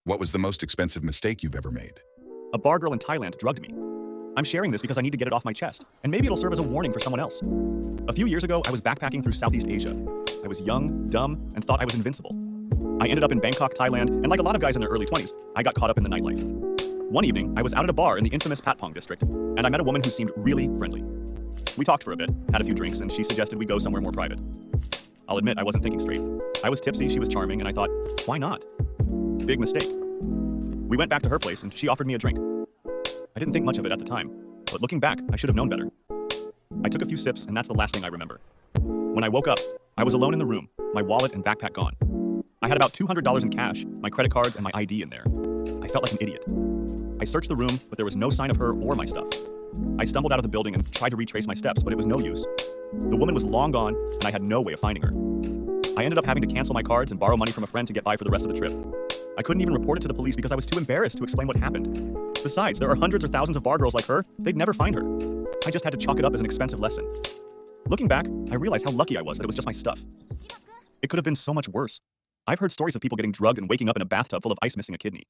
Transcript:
What was the most expensive mistake you've ever made? A bar girl in Thailand drugged me. I'm sharing this because I need to get it off my chest, and maybe it'll serve as a warning for someone else. A few years ago, I was backpacking through Southeast Asia. I was young, dumb, and thought I was invincible. I ended up in Bangkok, Thailand, and like a lot of guys in their early 20s, I got caught up in the nightlife. One evening, I was out at a bar in the infamous Patpong district, and I met a woman who seemed really friendly. We talked for a bit, had a few drinks, and she suggested we go somewhere more private. I'll admit I wasn't thinking straight. I was tipsy, she was charming, and I thought, why not? Big mistake. We went back to her place, and she offered me a drink. I didn't think much of it at the time, but looking back, I should have known better. I took a few sips, and that's the last thing I remember. When I woke up, I was alone in the room, my wallet and backpack gone. I had about $200 in cash, my credit cards, and my ID in there. I felt like an idiot. I searched the room, but there was no sign of her or my stuff. I stumbled out of the building and tried to retrace my steps, but it was no use. The woman was long gone, and I had no way of finding her. I ended up having to cancel my cards and borrow money from a friend to get by for the rest of the trip. I couldn't even report it to the police because I was too embarrassed to explain what happened. Besides, there are hundreds or thousands of bar girls like her. They'd never find her. I just had to chalk it up as an expensive lesson. Looking back, I realized how lucky I was that it was just my stuff. It could have been so much worse. I've heard stories of people getting drugged and waking up in a bathtub full of ice missing a kidney.